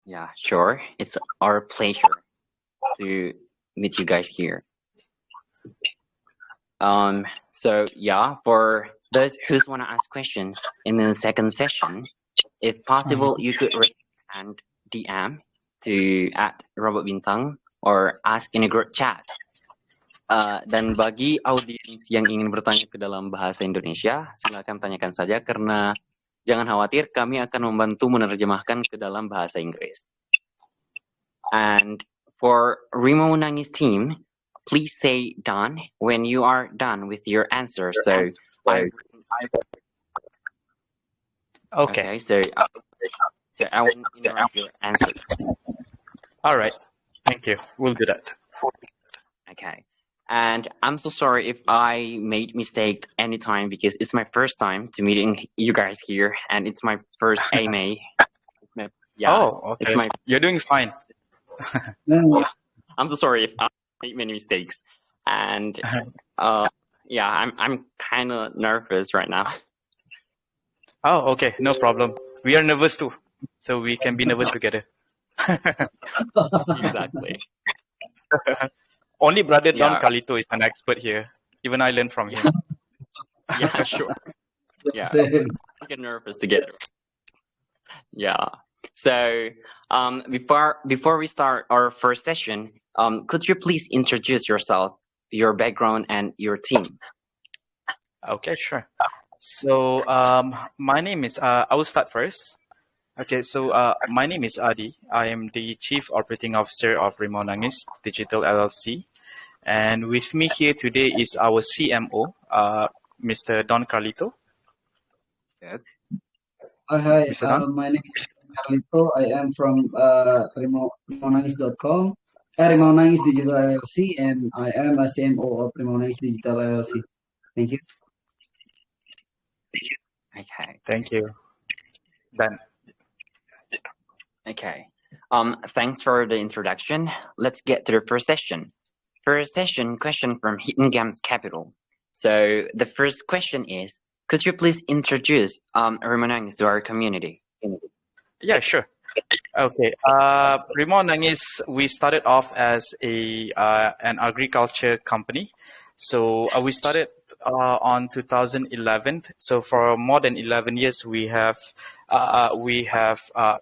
Yeah, sure. It's our pleasure to meet you guys here. So yeah, for those who want to ask questions in the second session, if possible, you could raise your hand DM to @Robot Bintang or ask in a group chat. Dan bagi audiens yang ingin bertanya ke dalam bahasa Indonesia, silakan tanyakan saja karena jangan khawatir, kami akan membantu menerjemahkan ke dalam bahasa Inggris. And for Rimaunangis team, please say done when you are done with your answer. So Okay. So I want to interrupt your answer. All right. Thank you. We'll do that. Okay. And I'm so sorry if I made mistake anytime because it's my first time to meeting you guys here and it's my first AMA. Yeah. Oh, okay. You're doing fine. I'm so sorry if I made many mistakes. And yeah, I'm kind of nervous right now. Oh, okay. No problem. We are nervous too. So we can be nervous together. Exactly. Only brother Don Carlito is an expert here. Even I learned from him. Yeah, sure. Yeah, we get nervous together. Yeah. So before we start our first session, could you please introduce yourself, your background, and your team? Okay, sure. So my name is, I will start first. Okay, so my name is Adi. I am the Chief Operating Officer of Rimaunangis Digital LLC. And with me here today is our CMO, Mr. Don Carlito. Good. Hi, my name is Carlito. I am from Rimaunangis.com, Rimaunangis Digital LLC, and I am a CMO of Rimaunangis Digital LLC. Thank you. Okay. Thank you. Done. Okay. Thanks for the introduction. Let's get to the first session. First session question from Hidden Games Capital. So the first question is, could you please introduce Rimaunangis to our community? Yeah, sure. Okay. Rimaunangis, we started off as an agriculture company. So we started on 2011. So for more than 11 years, we have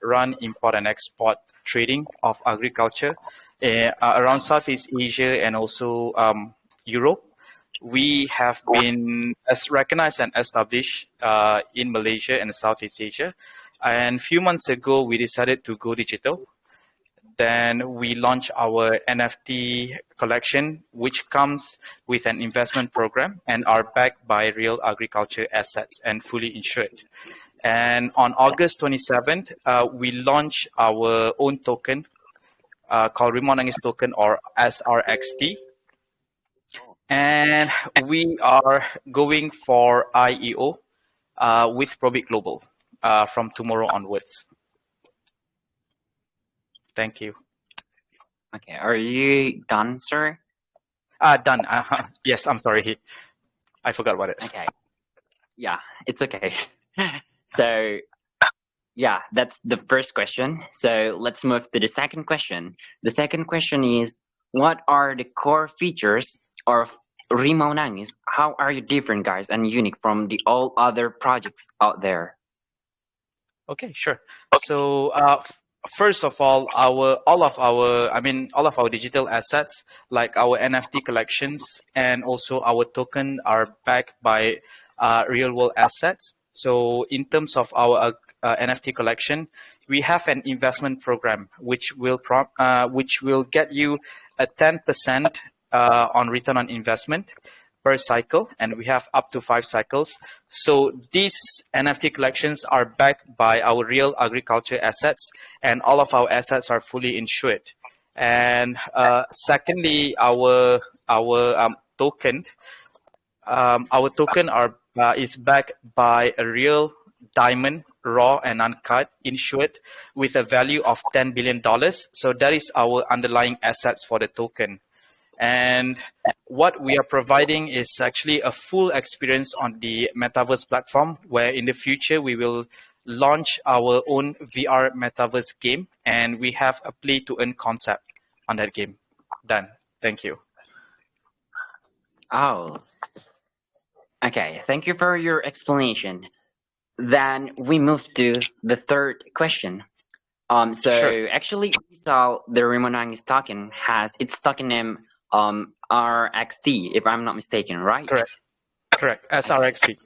run import and export trading of agriculture around Southeast Asia and also Europe. We have been recognized and established in Malaysia and Southeast Asia. And a few months ago, we decided to go digital. Then we launched our NFT collection, which comes with an investment program and are backed by real agriculture assets and fully insured. And on August 27th, we launched our own token called Rimaunangis token, or SRXT. And we are going for IEO with Probit Global from tomorrow onwards. Thank you. Okay, are you done, sir? Done. Yes, I'm sorry. I forgot about it. Okay. Yeah, it's okay. So, yeah, that's the first question. So let's move to the second question. The second question is, what are the core features of Rimaunangis? How are you different, guys, and unique from the all other projects out there? Okay, sure. So first of all, all of our digital assets, like our NFT collections and also our token, are backed by real world assets. So in terms of our NFT collection, we have an investment program which will get you a 10% on return on investment per cycle, and we have up to 5 cycles. So these NFT collections are backed by our real agriculture assets, and all of our assets are fully insured. And secondly, our token is backed by a real diamond, raw and uncut, insured with a value of $10 billion. So that is our underlying assets for the token. And what we are providing is actually a full experience on the Metaverse platform, where in the future we will launch our own VR metaverse game, and we have a play-to-earn concept on that game. Done. Thank you. Oh, okay. Thank you for your explanation. Then we move to the third question. Sure. Actually, we saw the Rimaunangis token has its token name RXT, if I'm not mistaken, right? Correct. Correct. Okay. SRXT.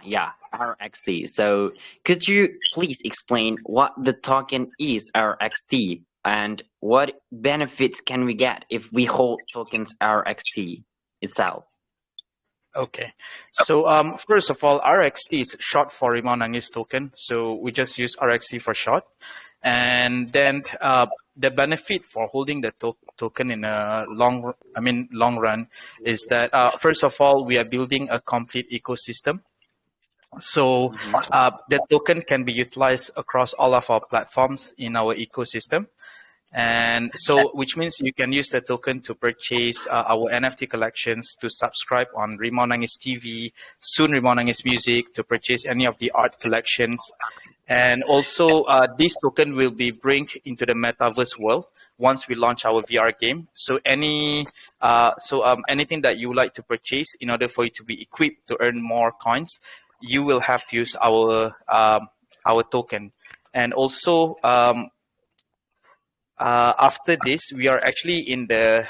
Yeah, RXT. So could you please explain what the token is RXT and what benefits can we get if we hold tokens RXT itself? Okay. So first of all, RXT is short for Rimaunangis token. So we just use RXT for short. And then the benefit for holding the token in a long run is that first of all, we are building a complete ecosystem. So the token can be utilized across all of our platforms in our ecosystem. And so, which means you can use the token to purchase our NFT collections, to subscribe on Rimaunangis TV, soon Rimaunangis Music, to purchase any of the art collections. And also, this token will be bring into the metaverse world once we launch our VR game. So anything that you would like to purchase in order for you to be equipped to earn more coins, you will have to use our token. And also, after this, we are actually in the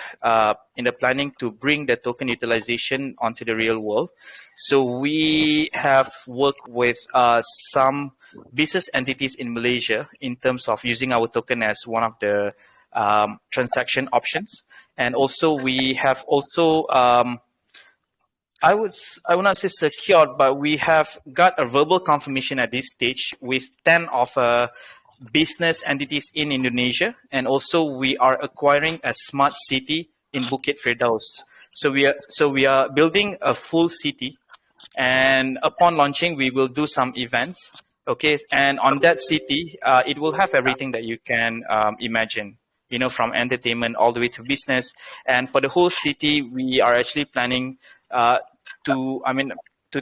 planning to bring the token utilization onto the real world. So we have worked with some business entities in Malaysia in terms of using our token as one of the transaction options, and also we have also I would not say secured, but we have got a verbal confirmation at this stage with 10 of business entities in Indonesia, and also we are acquiring a smart city in Bukit Firdaus. So we are building a full city, and upon launching, we will do some events. Okay, and on that city, it will have everything that you can imagine. You know, from entertainment all the way to business. And for the whole city, we are actually planning to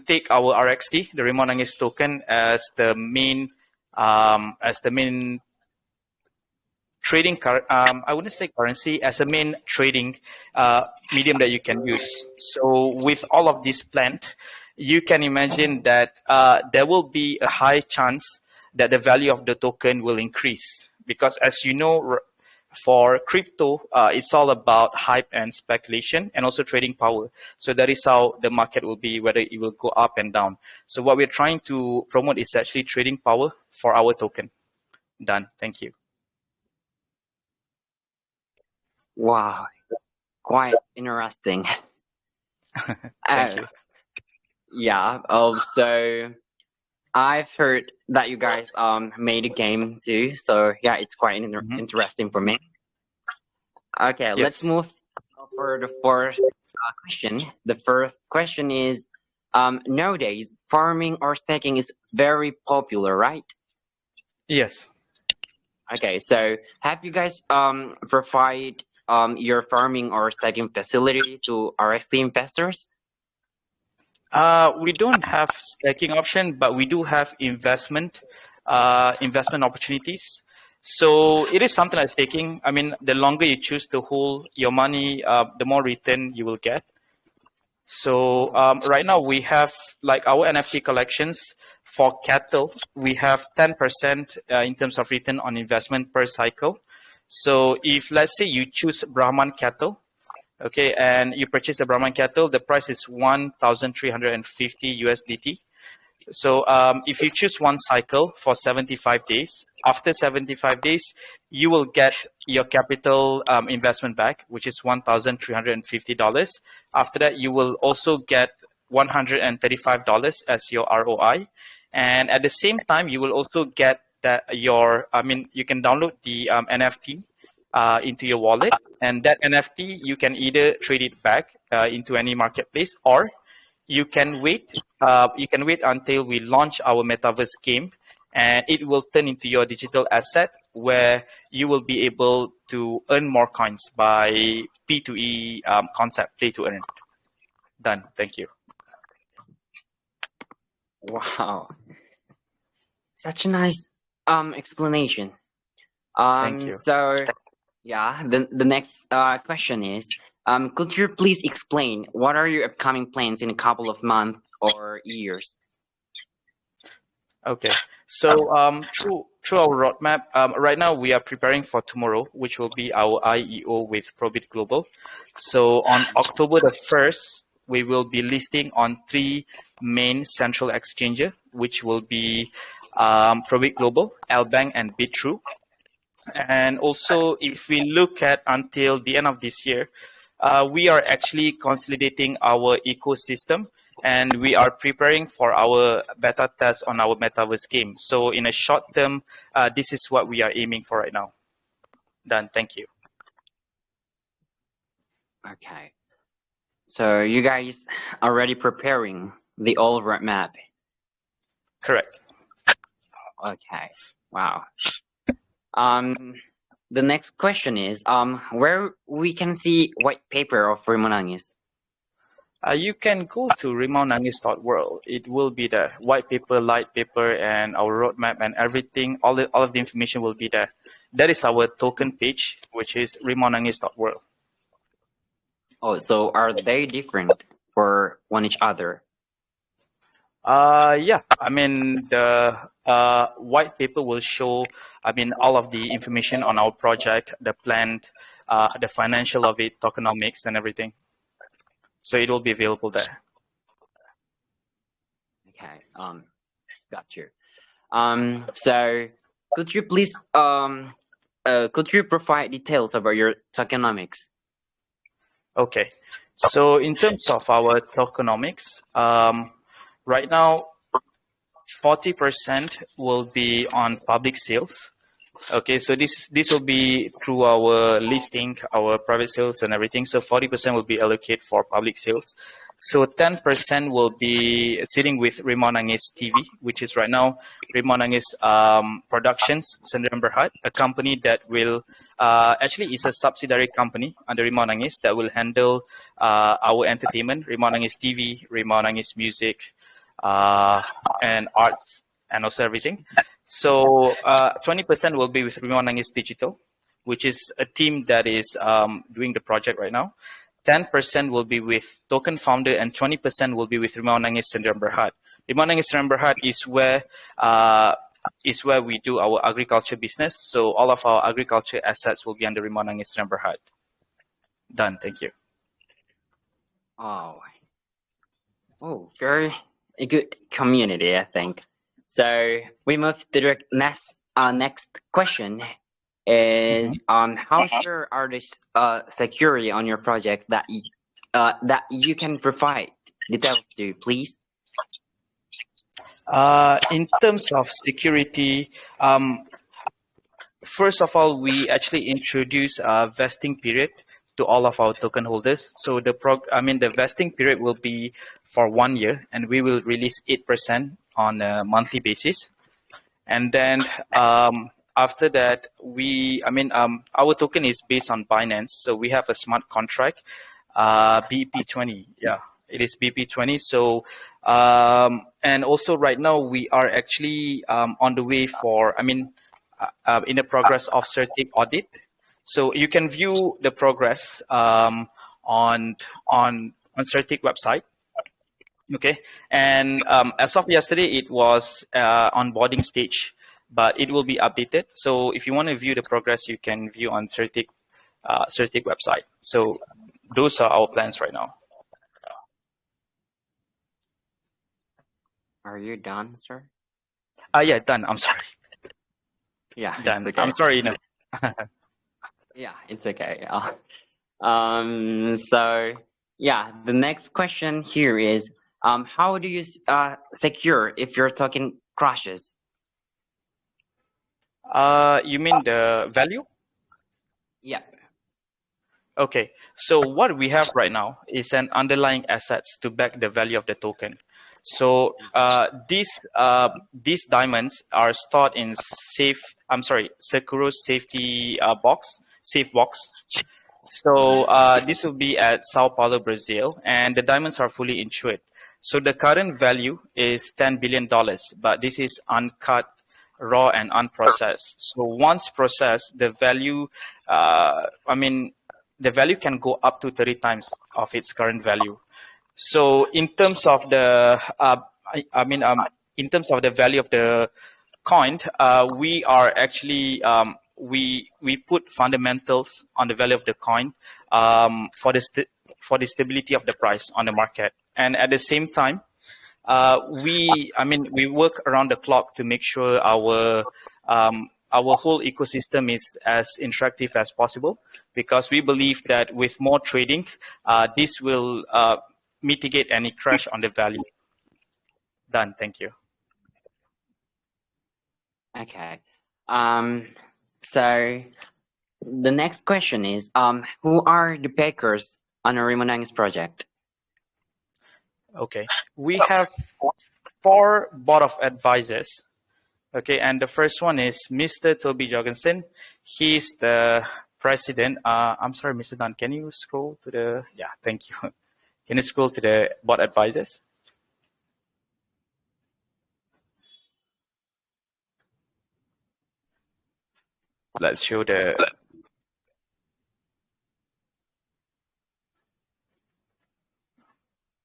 take our RXT, the Rimaunangis token, as the main trading I wouldn't say currency, as a main trading medium that you can use. So with all of this planned, you can imagine that there will be a high chance that the value of the token will increase, because as you know, for crypto, it's all about hype and speculation, and also trading power. So that is how the market will be, whether it will go up and down. So what we're trying to promote is actually trading power for our token. Done. Thank you. Wow, quite interesting. Thank you. Yeah. So I've heard that you guys made a game too. So yeah, it's quite interesting for me. Okay, Yes. let's move for the fourth question. The first question is, nowadays farming or staking is very popular, right? Yes. Okay, so have you guys provide your farming or staking facility to RXT investors? We don't have staking option, but we do have investment opportunities. So it is something like staking. I mean, the longer you choose to hold your money, the more return you will get. So right now we have, like, our NFT collections for cattle. We have 10% in terms of return on investment per cycle. So if, let's say, you choose Brahman cattle, okay, and you purchase a Brahman cattle, the price is 1,350 USDT. So if you choose one cycle for 75 days, after 75 days, you will get your capital investment back, which is $1,350. After that, you will also get $135 as your ROI. And at the same time, you will also get that you can download the NFT into your wallet, and that NFT you can either trade it back into any marketplace, or you can wait. You can wait until we launch our metaverse game, and it will turn into your digital asset, where you will be able to earn more coins by P2E concept, play to earn. Done. Thank you. Wow. Such a nice explanation. Thank you. So yeah, the next question is, could you please explain what are your upcoming plans in a couple of months or years? Okay. So through our roadmap, right now we are preparing for tomorrow, which will be our IEO with Probit Global. So on October the 1st, we will be listing on 3 main central exchanges, which will be Probit Global, Lbank, and BitTrue. And also, if we look at until the end of this year, we are actually consolidating our ecosystem, and we are preparing for our beta test on our metaverse game. So in a short term, this is what we are aiming for right now. Done. Thank you. Okay. So you guys already preparing the old roadmap. Correct. Okay. Wow. The next question is where we can see white paper of Rimaunangis. You can go to Rimaunangis.world. It will be there. White paper, light paper, and our roadmap and everything. All of the information will be there. That is our token page, which is Rimaunangis.world. Oh, so are they different for one each other? Yeah, I mean, the white paper will show, I mean, all of the information on our project, the plan, the financial of it, tokenomics, and everything. So it will be available there. Okay, got you. So could you please could you provide details about your tokenomics? Okay, so in terms of our tokenomics, right now, 40% will be on public sales. Okay, so this will be through our listing, our private sales and everything. So 40% will be allocated for public sales. So 10% will be sitting with Rimaunangis TV, which is right now Rimaunangis Productions Sdn Bhd, a company that will actually is a subsidiary company under Rimaunangis that will handle our entertainment, Rimaunangis TV, Rimaunangis Music, and arts, and also everything. So 20% will be with Rimaunangis Digital, which is a team that is doing the project right now. 10% will be with Token Founder, and 20% will be with Rimaunangis Sdn Bhd. Rimaunangis Sdn Bhd is where we do our agriculture business. So all of our agriculture assets will be under Rimaunangis Sdn Bhd. Done. Thank you. Oh, very a good community, I think. So we move to the next question is how sure are the security on your project that you can provide details to, please? In terms of security, first of all, we actually introduce a vesting period to all of our token holders. So the vesting period will be for 1 year, and we will release 8% on a monthly basis. And then after that, our token is based on Binance, so we have a smart contract, BP20. Yeah, it is BP20. So and also right now we are actually on the way for, in the progress of certificate audit. So you can view the progress on certificate website. Okay, and as of yesterday, it was onboarding stage, but it will be updated. So if you want to view the progress, you can view on certificate website. So those are our plans right now. Are you done, sir? Yeah, done. I'm sorry. Yeah, done. it's okay. I'm sorry. No. Yeah, it's okay. So yeah, the next question here is, how do you secure if your token crashes? You mean the value? Yeah. Okay, so what we have right now is an underlying assets to back the value of the token. So these diamonds are stored in Securo's safe box. So this will be at Sao Paulo, Brazil, and the diamonds are fully insured. So the current value is $10 billion, but this is uncut raw and unprocessed. So once processed, the value, the value can go up to 30 times of its current value. So in terms of the, in terms of the value of the coin, we are actually we put fundamentals on the value of the coin for the stability of the price on the market, and at the same time, we work around the clock to make sure our whole ecosystem is as interactive as possible, because we believe that with more trading, this will mitigate any crash on the value. Done. Thank you. Okay. So the next question is, who are the backers on a Rimaunangis project? Okay. We have 4 board of advisors. Okay, and the first one is Mr. Toby Jorgensen. He's the president. I'm sorry, Mr. Dunn, can you scroll to the, yeah, thank you. Can you scroll to the board advisors? Let's show the,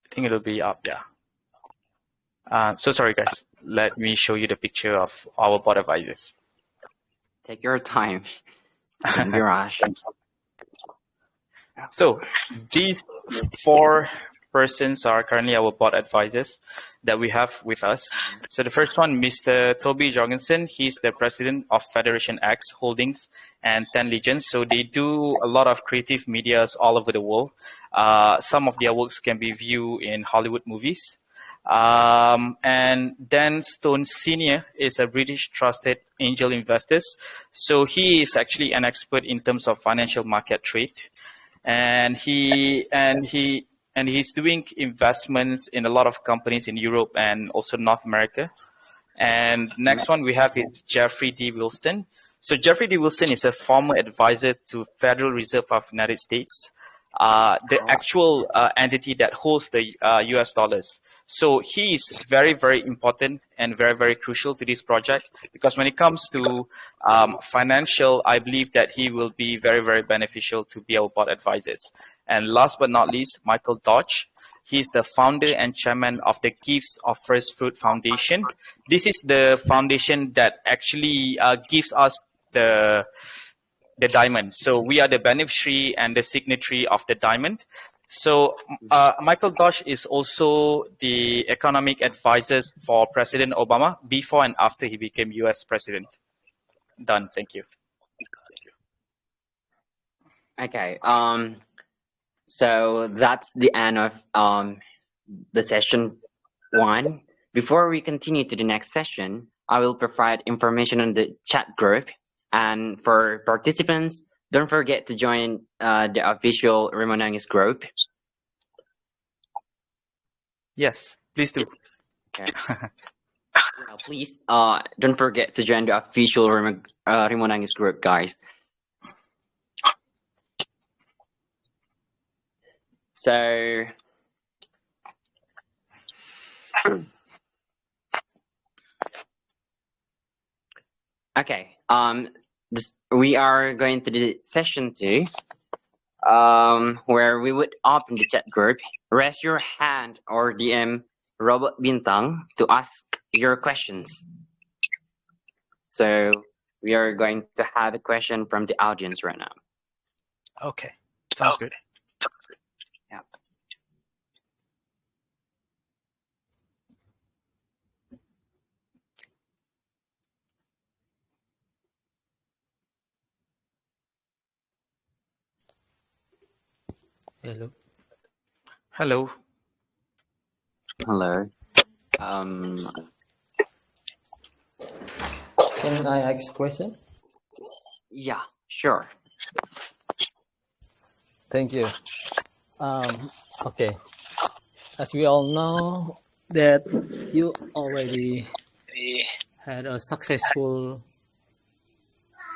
I think it'll be up, yeah. So sorry, guys. Let me show you the picture of our board advisors. Take your time. Don't be rushed. So these 4 persons are currently our board advisors that we have with us. So the first one, Mr. Toby Jorgensen, he's the president of Federation X Holdings and 10 Legends. So they do a lot of creative medias all over the world. Some of their works can be viewed in Hollywood movies. And Dan Stone Sr. is a British trusted angel investor. So he is actually an expert in terms of financial market trade. And he's doing investments in a lot of companies in Europe and also North America. And next one we have is Jeffrey D. Wilson. So Jeffrey D. Wilson is a former advisor to Federal Reserve of the United States, the actual entity that holds the US dollars. So he is very, very important and very, very crucial to this project, because when it comes to financial, I believe that he will be very, very beneficial to be our board advisors. And last but not least, Michael Dodge. He's the founder and chairman of the Gifts of First Fruit Foundation. This is the foundation that actually gives us the diamond. So we are the beneficiary and the signatory of the diamond. So Michael Dodge is also the economic advisor for President Obama before and after he became US president. Done. Thank you. Okay. So that's the end of the session 1. Before we continue to the next session, I will provide information on the chat group. And for participants, don't forget to join the official Rimaunangis group. Yes, please do. Okay. Please don't forget to join the official Rimaunangis group, guys. So okay, we are going to the session 2, where we would open the chat group. Raise your hand or DM Robot Bintang to ask your questions. So we are going to have a question from the audience right now. Okay, sounds good. Yeah. Hello. Hello. Hello. Can I ask a question? Yeah, sure. Thank you. Okay. As we all know that you already had a successful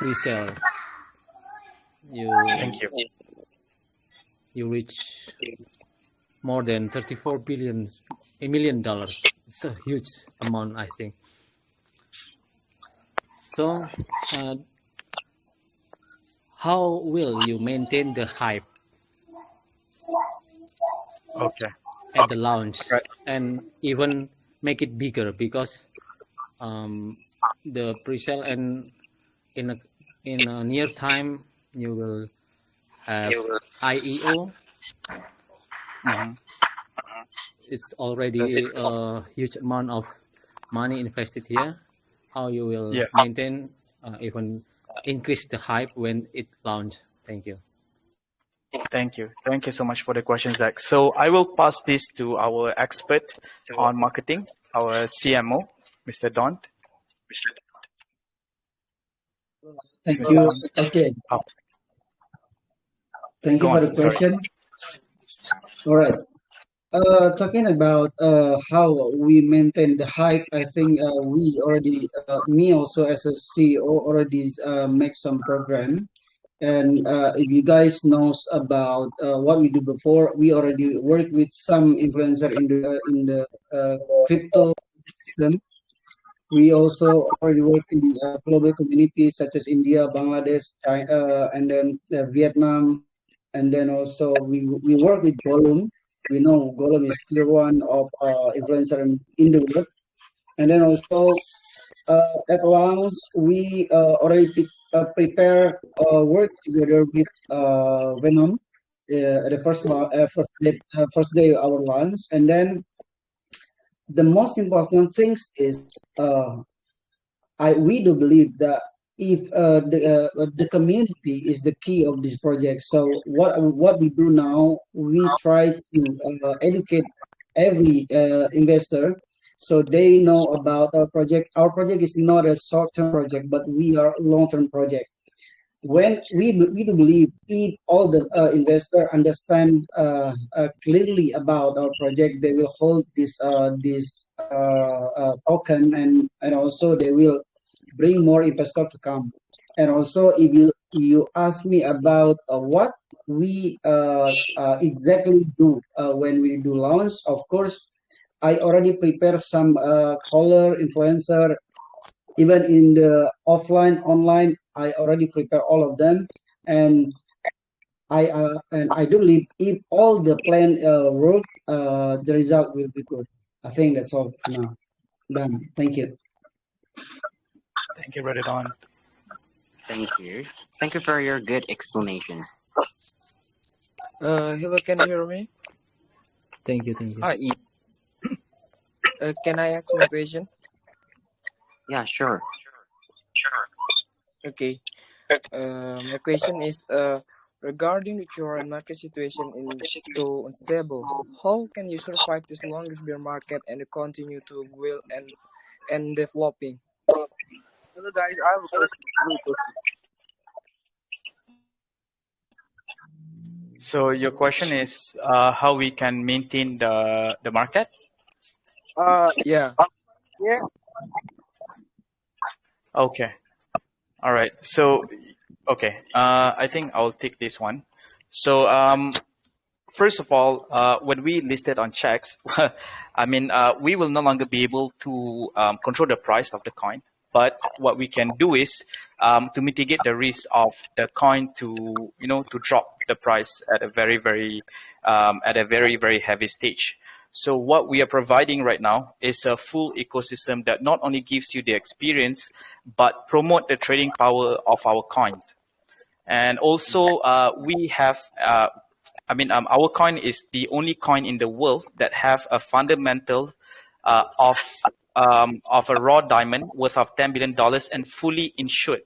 resale. Thank you. You reached more than $34 million. It's a huge amount, I think. So, uh, how will you maintain the hype Okay. at the launch Right. and even make it bigger? Because the pre-sale and in a near time you will have IEO. Mm-hmm. It's That's already a huge amount of money invested here. How you will yeah. maintain even increase the hype when it launch? Thank you. Thank you. Thank you so much for the question, Zach. So I will pass this to our expert on marketing, our CMO, Mr. Don. Is Thank Mr. you. Don? Okay, Oh, thank you go for on. the Sorry. question. All right. Talking about how we maintain the hype, I think we already, me also as a CEO, already make some program. And if you guys knows about what we do before, we already work with some influencer in the crypto system. We also already work in global communities such as India, Bangladesh, China, and then Vietnam, and then also we work with Golem. We know Golem is tier one of influencer in the world, and then also at launch we already prepare work together with Venom at the first day of our launch, and then the most important things is we do believe that if the community is the key of this project. So what we do now, we try to educate every investor so they know about our project. Our project is not a short-term project, but we are a long-term project. When we do believe if all the investor understand clearly about our project, they will hold this token, and also they will bring more investor to come. And also, if you ask me about what we exactly do when we do launch, of course, I already prepare some caller influencer, even in the offline online. I already prepare all of them, and I do believe if all the plan work, the result will be good. I think that's all for now. Done. Thank you. Thank you, Brother Don. Thank you. Thank you for your good explanation. Hello, can you hear me? Thank you. Thank you. Yeah, Can I ask my question? yeah, sure. Okay. My question is regarding the current market situation in so unstable. How can you survive this longest bear market and continue to grow and developing? Hello guys, I have a question. So your question is how we can maintain the market? Yeah. Yeah. Okay. All right. So, okay. I think I'll take this one. So, first of all, when we listed on checks, I mean, we will no longer be able to control the price of the coin. But what we can do is to mitigate the risk of the coin to, to drop the price at a very heavy stage. So what we are providing right now is a full ecosystem that not only gives you the experience, but promote the trading power of our coins. And also, we have, our coin is the only coin in the world that have a fundamental of a raw diamond worth of $10 billion and fully insured.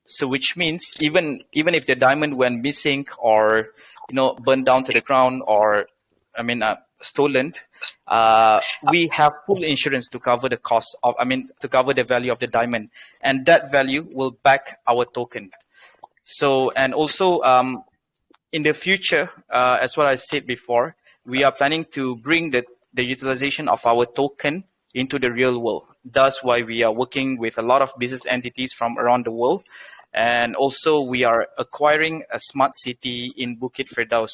So which means even if the diamond went missing or burned down to the ground or stolen, we have full insurance to cover the cost of to cover the value of the diamond, and that value will back our token. So and also in the future, as what I said before, we are planning to bring the utilization of our token into the real world. That's why we are working with a lot of business entities from around the world. And also we are acquiring a smart city in Bukit Firdaus,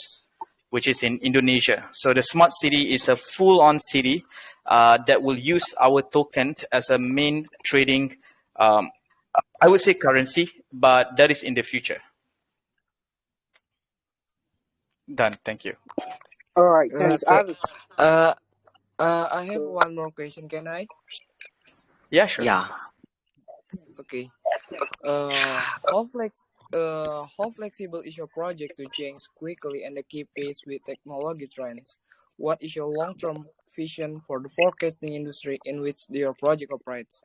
which is in Indonesia. So the smart city is a full-on city that will use our token as a main trading I would say currency, but that is in the future. Done. Thank you. All right, thanks. I Okay. have I have one more question. Can I? Yeah, sure. Yeah. Okay. How flexible is your project to change quickly and keep pace with technology trends? What is your long-term vision for the forecasting industry in which your project operates?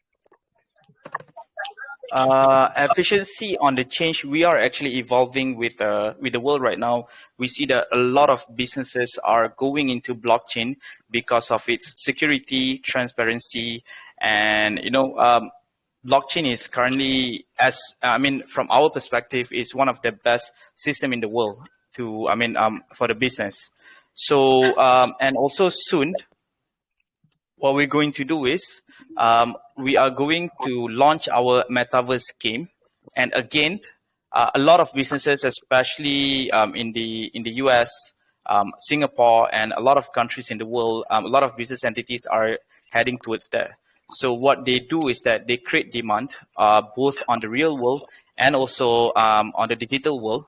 Efficiency on the change, we are actually evolving with the world right now. We see that a lot of businesses are going into blockchain because of its security, transparency, and blockchain is currently, from our perspective, is one of the best system in the world to for the business. So and also soon what we're going to do is we are going to launch our metaverse game, and again, a lot of businesses, especially in the US, Singapore, and a lot of countries in the world, a lot of business entities are heading towards there. So what they do is that they create demand both on the real world and also on the digital world,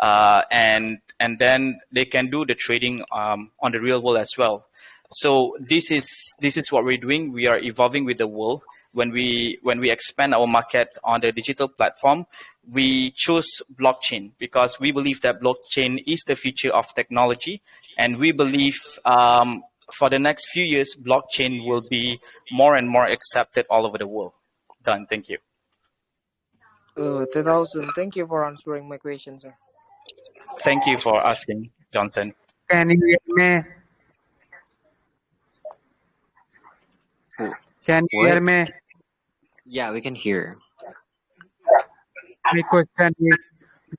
and then they can do the trading on the real world as well. So this is what we're doing. We are evolving with the world. When we expand our market on the digital platform, we choose blockchain because we believe that blockchain is the future of technology, and we believe for the next few years, blockchain will be more and more accepted all over the world. Done. Thank you. 10,000. Thank you for answering my question, sir. Thank you for asking, Johnson. Can you hear me? Can you hear What? me? Yeah, we can hear. My question is,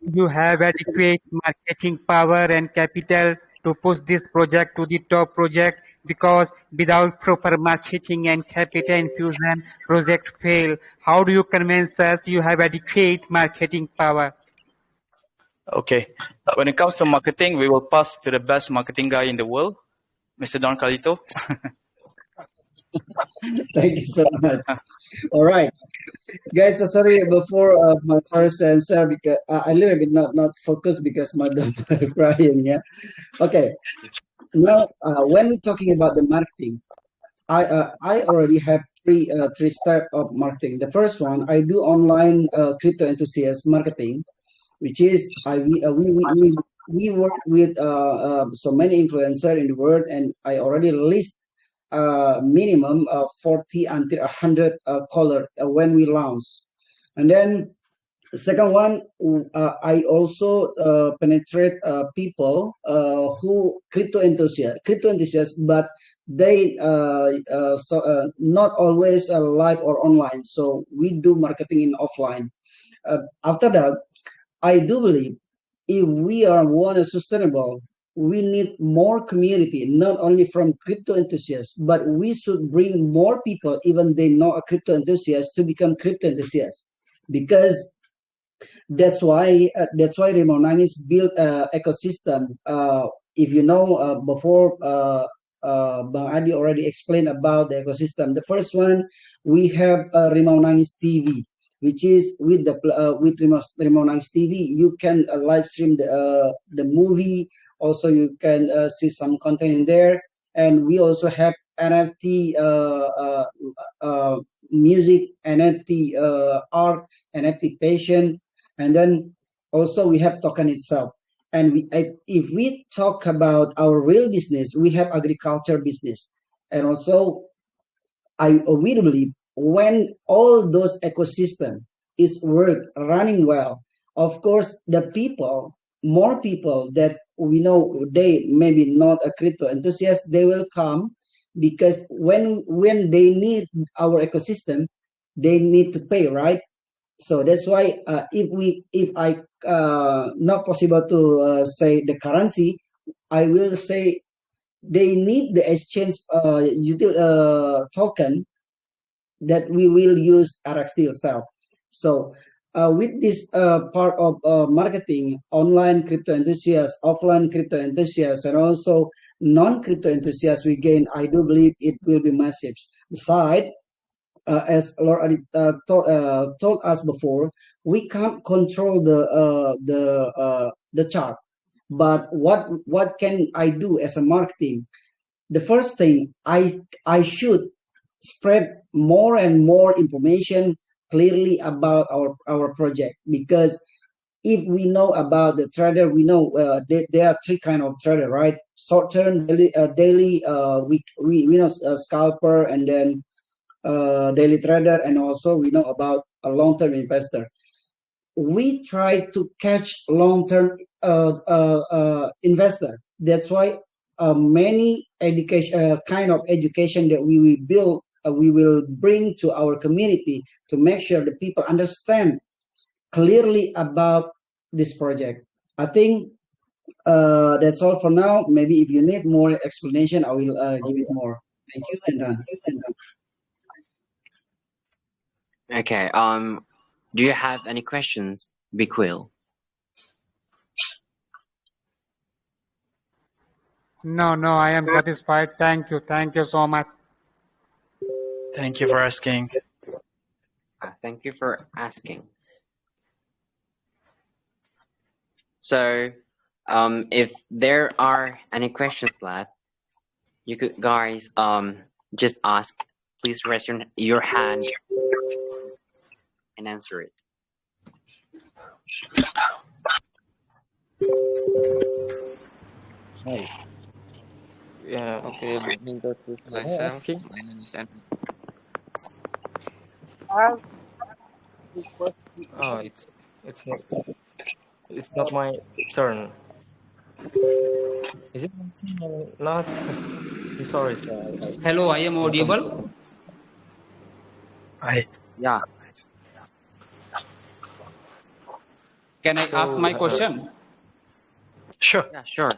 do you have adequate marketing power and capital to push this project to the top project? Because without proper marketing and capital infusion, project fail. How do you convince us you have adequate marketing power? Okay. When it comes to marketing, we will pass to the best marketing guy in the world, Mr. Don Carlito. Thank you so much. All right, guys. So sorry before my first answer because I little bit not focused because my daughter crying. Yeah. Okay. Now, when we're talking about the marketing, I already have three type of marketing. The first one, I do online crypto enthusiast marketing, which is we work with so many influencer in the world, and I already list minimum 40 until 100 color when we launch. And then the second one, I also penetrate people who crypto enthusiasts, but they not always live or online. So we do marketing in offline. After that, I do believe if we are one sustainable, we need more community, not only from crypto enthusiasts, but we should bring more people, even they not a crypto enthusiast, to become crypto enthusiasts. Because that's why Rimaunangis built an ecosystem. If you know, before Bang Adi already explained about the ecosystem. The first one, we have Rimaunangis TV, which is with Rimaunangis TV, you can live stream the movie. Also, you can see some content in there, and we also have NFT music, NFT art, NFT passion, and then also we have token itself. And if we talk about our real business, we have agriculture business, and also we believe when all those ecosystem is running well, of course more people that we know they maybe not a crypto enthusiast, they will come because when they need our ecosystem, they need to pay, right? So that's why if I not possible to say the currency, I will say they need the exchange token that we will use RXT itself. So with this part of marketing, online crypto enthusiasts, offline crypto enthusiasts, and also non-crypto enthusiasts we gain, I do believe it will be massive. Besides, as Lord already told us before, we can't control the chart. But what can I do as a marketing? The first thing, I should spread more and more information clearly about our project, because if we know about the trader, we know there are three kind of trader, right? Short term, daily, we know scalper, and then daily trader, and also we know about a long term investor. We try to catch long term investor. That's why many education kind of education that we will build, we will bring to our community to make sure the people understand clearly about this project. I think that's all for now. Maybe if you need more explanation, I will give it more. Thank you, and done. Okay. Do you have any questions, Big Will? No, I am satisfied. Thank you so much. Thank you for asking. Thank you for asking. So, if there are any questions left, you could guys just ask. Please raise your hand and answer it. Hi. Yeah, okay, let me go to myself. asking. My name is Andrew. Oh, it's not my turn. Is it my turn or not? I'm sorry, sir. Hello, I am audible. Hi. Yeah. Can I ask my question? Sure. Yeah, sure.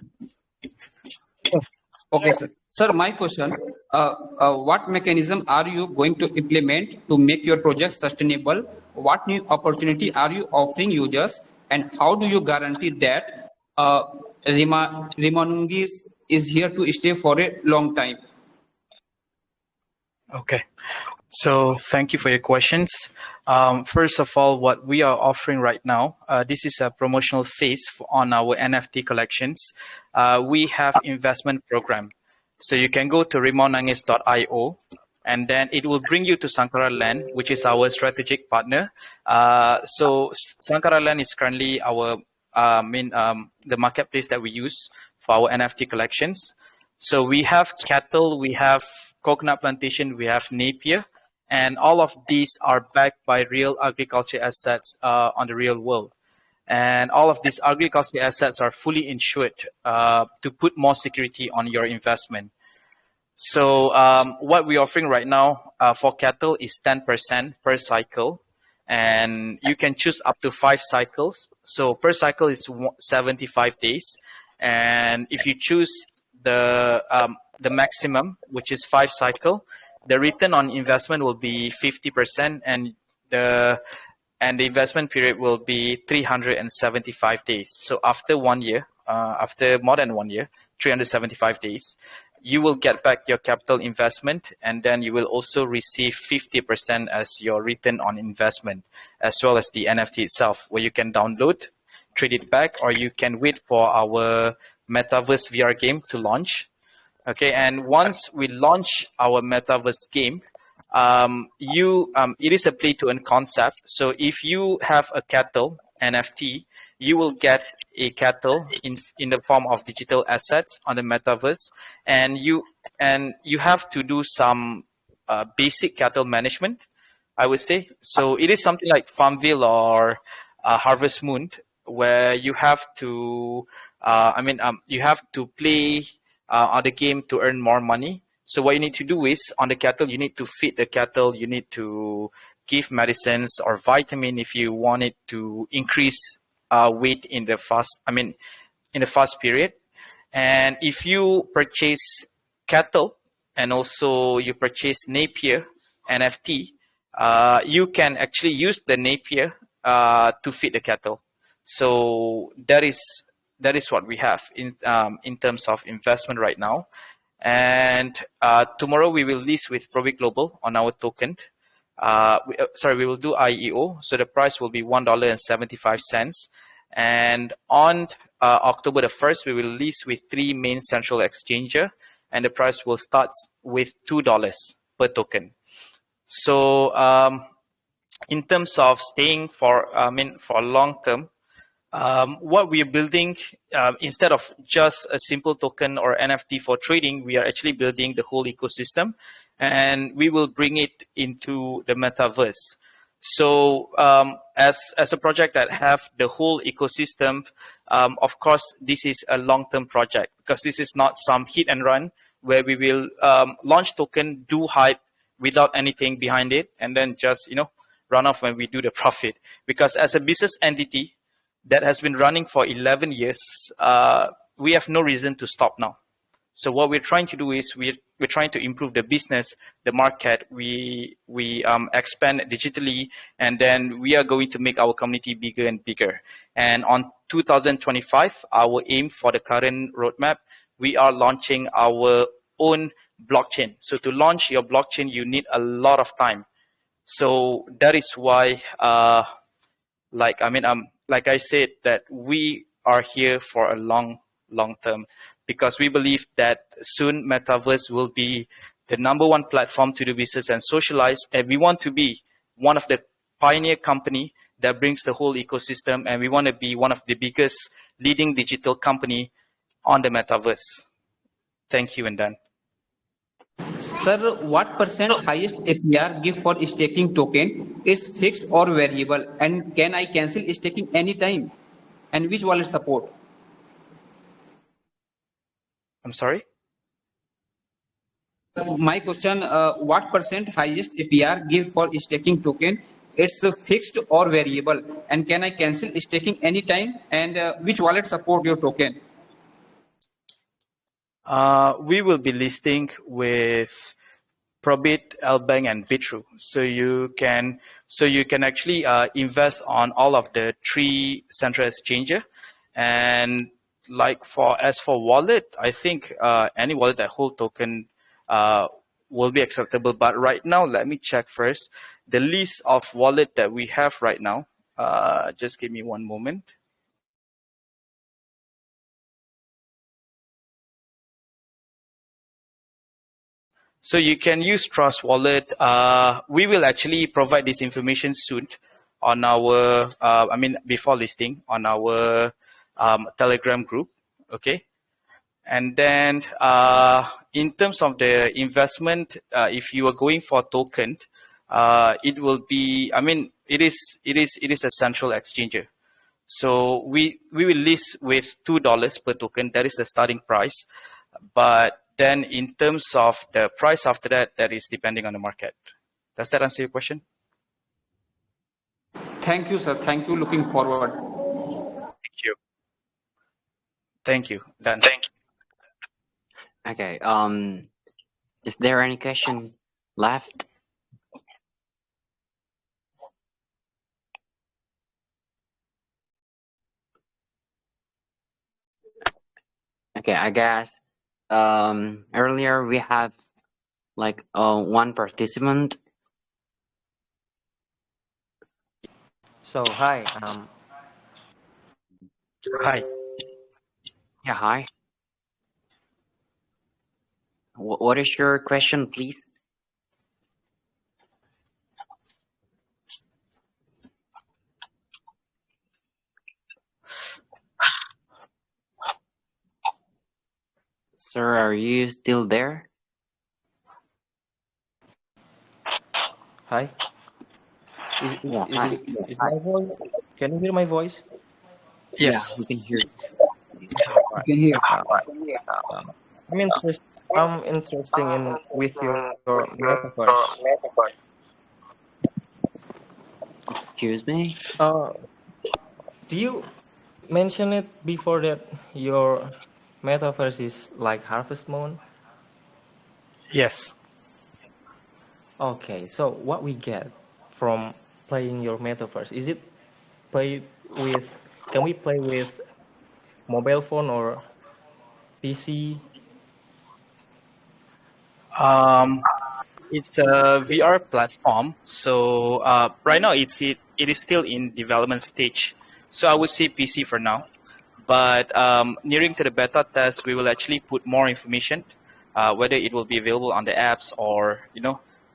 Okay, sir. Sir, my question, what mechanism are you going to implement to make your project sustainable? What new opportunity are you offering users? And how do you guarantee that Rimaunangis is here to stay for a long time? Okay. So thank you for your questions. First of all, what we are offering right now, this is a promotional phase on our NFT collections. We have investment program. So you can go to rimaunangis.io, and then it will bring you to Sankara Land, which is our strategic partner. So Sankara Land is currently our the marketplace that we use for our NFT collections. So we have cattle, we have coconut plantation, we have Napier, and all of these are backed by real agriculture assets on the real world. And all of these agriculture assets are fully insured to put more security on your investment. So what we're offering right now for cattle is 10% per cycle, and you can choose up to 5 cycles. So per cycle is 75 days, and if you choose the maximum, which is 5 cycle, the return on investment will be 50%, and the investment period will be 375 days. So after 1 year, after more than 1 year, 375 days, you will get back your capital investment, and then you will also receive 50% as your return on investment, as well as the NFT itself, where you can download, trade it back, or you can wait for our Metaverse VR game to launch. Okay, and once we launch our Metaverse game, it is a play-to-earn concept. So if you have a cattle NFT, you will get a cattle in the form of digital assets on the Metaverse, and you have to do some basic cattle management, I would say. So it is something like Farmville or Harvest Moon, where you have to you have to play on the game to earn more money. So what you need to do is, on the cattle, you need to feed the cattle, you need to give medicines or vitamin if you want it to increase weight in the fast period. And if you purchase cattle and also you purchase Napier NFT, you can actually use the Napier to feed the cattle. So that is what we have in terms of investment right now. And tomorrow we will list with Probi Global on our token. we will do IEO. So the price will be $1.75. And on October the 1st, we will release with 3 main central exchanger, and the price will start with $2 per token. So in terms of staying for long term, what we are building, instead of just a simple token or NFT for trading, we are actually building the whole ecosystem, and we will bring it into the metaverse. So as a project that have the whole ecosystem, of course, this is a long-term project, because this is not some hit and run where we will launch token, do hype without anything behind it, and then just run off when we do the profit. Because as a business entity that has been running for 11 years, we have no reason to stop now. So what we're trying to do is we're trying to improve the business, the market. We expand digitally, and then we are going to make our community bigger and bigger. And on 2025, our aim for the current roadmap, we are launching our own blockchain. So to launch your blockchain, you need a lot of time. So that is why, like I said, that we are here for a long term, because we believe that soon Metaverse will be the #1 platform to do business and socialize, and we want to be one of the pioneer company that brings the whole ecosystem, and we want to be one of the biggest leading digital company on the Metaverse. Thank you, and done. Sir, what percent highest APR give for staking token? It's fixed or variable, and can I cancel staking anytime? And which wallet support? I'm sorry? My question, what percent highest APR give for staking token? It's fixed or variable, and can I cancel staking anytime? And which wallet support your token? We will be listing with Probit, Lbank, and Bitrue. So you can actually invest on all of the 3 central exchanger. And as for wallet, I think any wallet that hold token will be acceptable. But right now, let me check first the list of wallet that we have right now. Just give me one moment. So you can use Trust Wallet. We will actually provide this information soon on our, before listing on our Telegram group. Okay. And then in terms of the investment, if you are going for token, it will be, it is a central exchanger. So we will list with $2 per token. That is the starting price. But then in terms of the price after that, that is depending on the market. Does that answer your question? Thank you, sir. Thank you. Looking forward. Thank you. Thank you. Done. Thank you. Okay. Is there any question left? Okay, I guess earlier we have like one participant. So hi, Hi. Yeah, hi. What is your question, please? Sir, are you still there? hi. Is Hi. is my voice? Can you hear my voice? Yes. Yeah, we can hear you. You can hear. I'm interesting in with your metaverse. Excuse me? Do you mention it before that your metaverse is like Harvest Moon? Yes. Okay, so what we get from playing your metaverse, is it play with, can we play with mobile phone or PC? It's a VR platform. So right now it is still in development stage. So I would say PC for now. But nearing to the beta test, we will actually put more information, whether it will be available on the apps or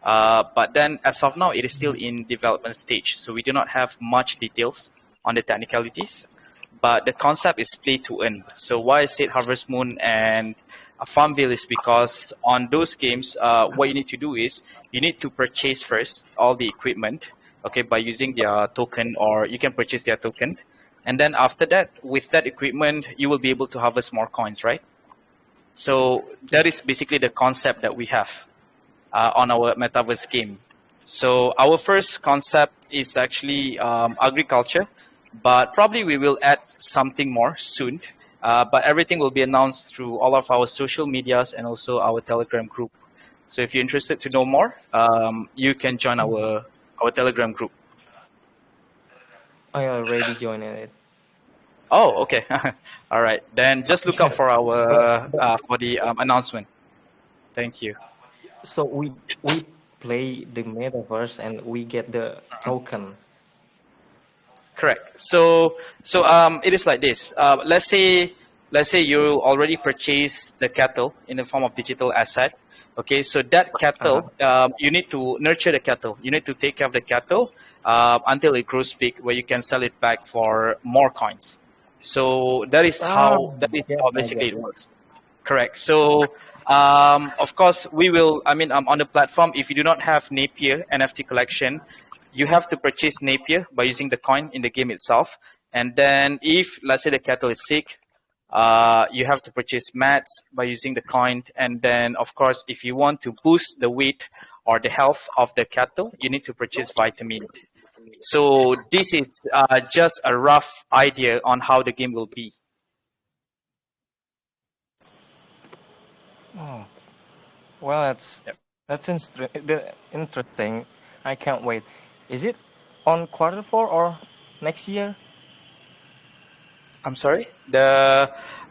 But then as of now, it is still in development stage. So we do not have much details on the technicalities. But the concept is play to earn. So why I said Harvest Moon and Farmville is because on those games, what you need to do is you need to purchase first all the equipment, okay, by using their token, or you can purchase their token, and then after that, with that equipment, you will be able to harvest more coins, right? So that is basically the concept that we have on our metaverse game. So our first concept is actually agriculture, but probably we will add something more soon. But everything will be announced through all of our social medias and also our Telegram group. So if you're interested to know more, you can join our Telegram group. I already joined it. Oh, okay. All right. Then just look out for our But for the announcement. Thank you. so we play the metaverse and we get the token. Correct. So it is like this. Let's say you already purchased the cattle in the form of digital asset. Okay, so that cattle, you need to nurture the cattle. You need to take care of the cattle until it grows big, where you can sell it back for more coins. So that is how I basically get it it. works. Correct. So, of course, we will. I mean, on the platform, if you do not have Napier NFT collection, you have to purchase Napier by using the coin in the game itself. And then, if let's say the cattle is sick, you have to purchase mats by using the coin. And then, of course, if you want to boost the weight or the health of the cattle, you need to purchase vitamin. So this is just a rough idea on how the game will be. Oh, well, that's interesting. I can't wait. Is it on quarter 4 or next year? I'm sorry.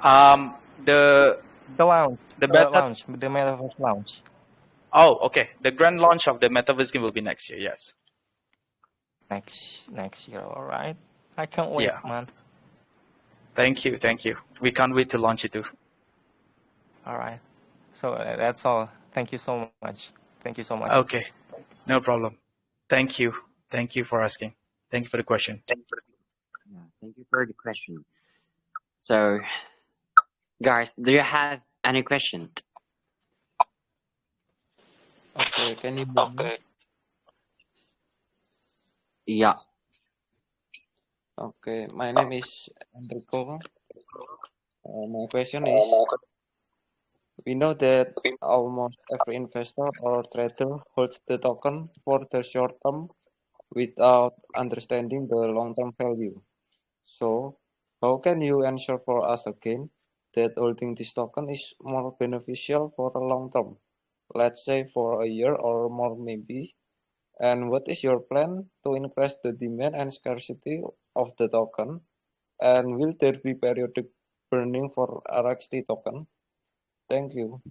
Um the The launch, the beta. the metaverse launch. Oh, okay. The grand launch of the metaverse game will be next year. Yes. Next year, all right. I can't wait, Yeah. man. Thank you. Thank you. We can't wait to launch it too. All right. So that's all. Thank you so much. Thank you so much. Okay. No problem. Thank you. Thank you for asking. Thank you for the question. Yeah, thank you for the question. So, guys, do you have any question? Okay, can you hear me? Yeah. Okay, my name is Enrico. My question is, we know that almost every investor or trader holds the token for the short term without understanding the long-term value. So, how can you ensure for us again that holding this token is more beneficial for a long term? Let's say for a year or more maybe. And what is your plan to increase the demand and scarcity of the token? And will there be periodic burning for RXT token? Thank you.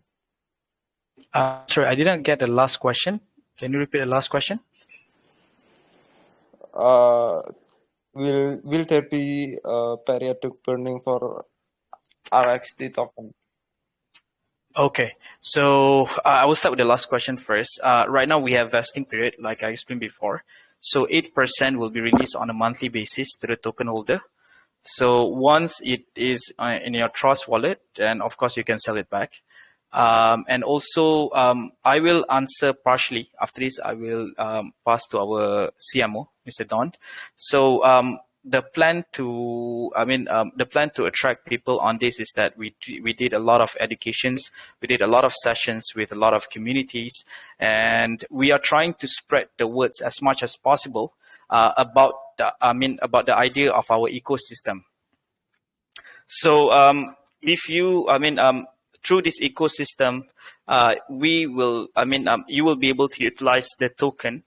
Sorry, I didn't get the last question. Can you repeat the last question? Uh, will there be periodic burning for RXT token? Okay, so I will start with the last question first. Right now, we have vesting period, like I explained before. So 8% will be released on a monthly basis to the token holder. So once it is in your Trust wallet, then of course you can sell it back. And also, I will answer partially. After this, I will pass to our CMO, Mr. Don. So the plan to, the plan to attract people on this is that we did a lot of educations, we did a lot of sessions with a lot of communities, and we are trying to spread the words as much as possible about about the idea of our ecosystem. So if you, through this ecosystem, we will, you will be able to utilize the token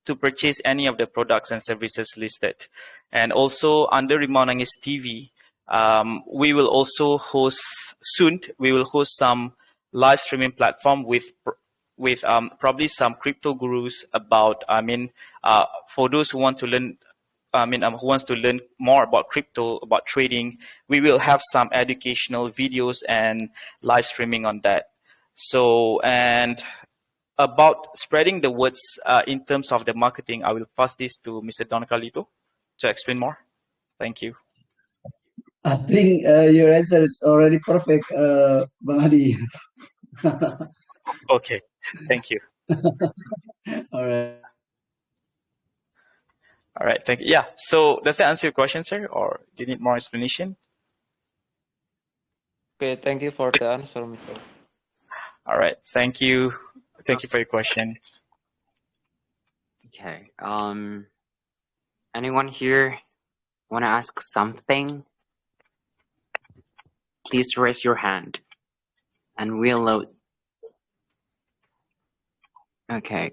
to purchase any of the products and services listed. And also under Rimaunangis TV, we will also host soon, we will host some live streaming platform with probably some crypto gurus about, for those who want to learn, who wants to learn more about crypto, about trading, we will have some educational videos and live streaming on that. So, and about spreading the words in terms of the marketing, I will pass this to Mr. Don Carlito to explain more. Thank you. I think your answer is already perfect, Bang Adi. Okay, thank you. All right. All right, thank you. Yeah, so does that answer your question, sir, or do you need more explanation? Okay, thank you for the answer, Mr. All right, thank you. Thank you for your question. Okay. Anyone here want to ask something? Please raise your hand, and we'll load. Okay.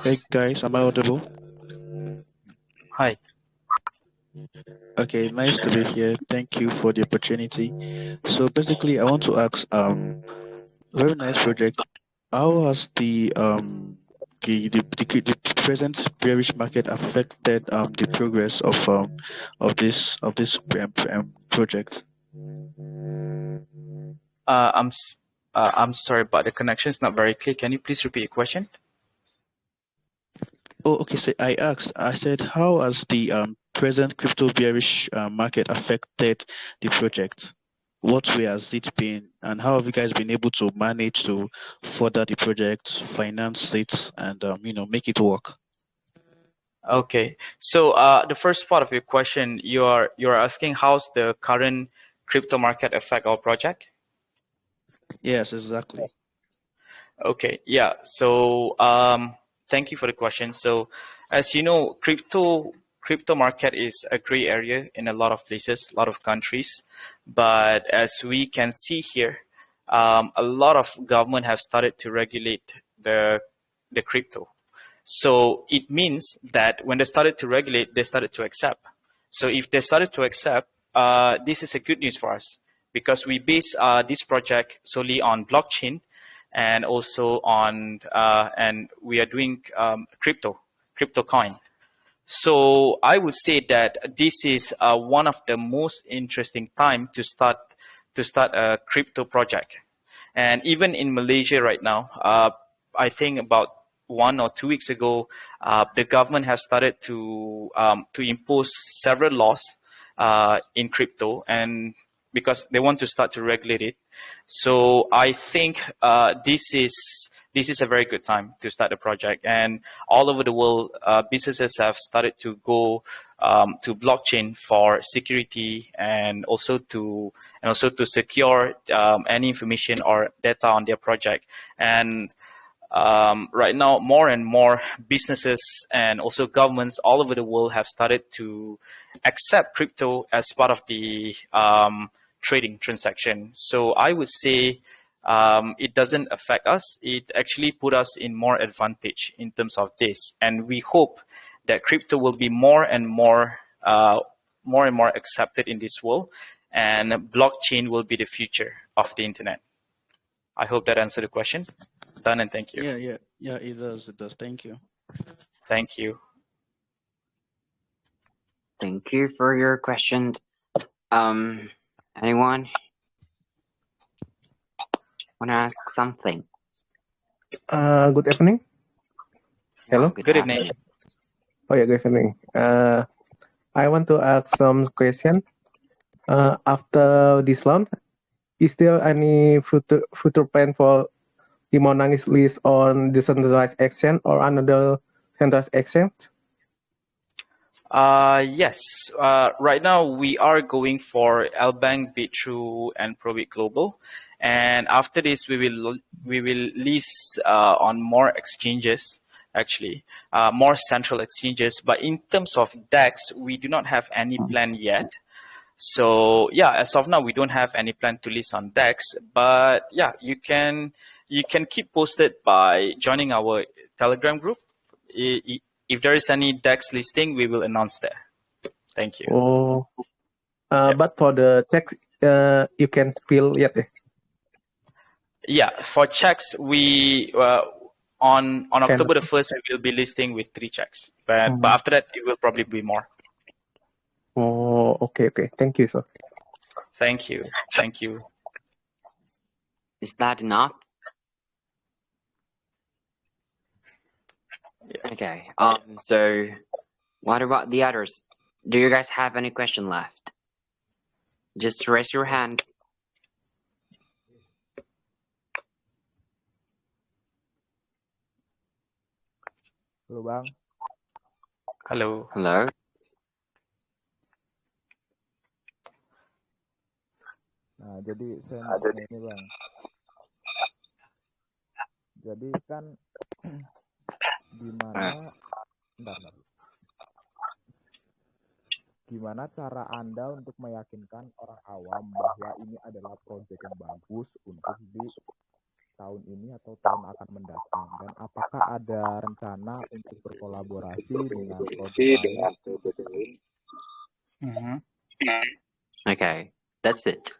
Hey guys, am I audible? Hi. Okay, nice to be here. Thank you for the opportunity. So basically, I want to ask, very nice project. How has the present bearish market affected the progress of this project? I'm sorry, but the connection is not very clear. Can you please repeat your question? Oh, okay. So I said, how has the present crypto bearish market affected the project? What way has it been, and how have you guys been able to manage to further the project, finance it, and make it work? Okay, so the first part of your question, you're asking how's the current crypto market affect our project? Yes, exactly. Okay, yeah. So thank you for the question. So as you know, crypto market is a gray area in a lot of places, a lot of countries. But as we can see here, a lot of government have started to regulate the crypto. So it means that when they started to regulate, they started to accept. So if they started to accept, this is a good news for us because we base this project solely on blockchain and also on, and we are doing crypto coin. So I would say that this is one of the most interesting time to start a crypto project. And even in Malaysia right now, I think about 1 or 2 weeks ago, the government has started to impose several laws in crypto, and because they want to start to regulate it. So I think this is a very good time to start a project, and all over the world, businesses have started to go to blockchain for security and also to secure any information or data on their project. And right now, more and more businesses and also governments all over the world have started to accept crypto as part of the trading transaction. So I would say it doesn't affect us. It actually put us in more advantage in terms of this. And we hope that crypto will be more and more accepted in this world, and blockchain will be the future of the internet. I hope that answered the question. Done, and thank you. Yeah, it does. Thank you. Thank you. Thank you for your question. Anyone want to ask something? Good evening. Hello. Good evening. Oh yeah, good evening. I want to ask some question. After this launch, is there any future plan for Rimaunangis list on decentralized exchange or another centralized exchange? Yes. Right now we are going for Lbank, Bit3, and Probit Global, and after this we will list on more exchanges. Actually, more central exchanges. But in terms of DEX, we do not have any plan yet. So yeah, as of now, we don't have any plan to list on DEX, but yeah, you can keep posted by joining our Telegram group. If there is any DEX listing, we will announce there. Thank you. Oh, Yep. but for the checks, you can fill yet. Yeah, for checks, we on October the 1st, we will be listing with 3 checks, but after that, it will probably be more. Oh, okay. Thank you, sir. Thank you. Is that enough? Okay. So what about the others? Do you guys have any question left? Just raise your hand. Halo Bang. Halo. Hello. Nah, jadi saya mau tanya ini Bang. Jadi kan gimana cara Anda untuk meyakinkan orang awam bahwa ini adalah proyek yang bagus untuk di tahun ini atau tahun akan mendatang, dan apakah ada rencana untuk berkolaborasi dengan proyek lain? Okay, that's it.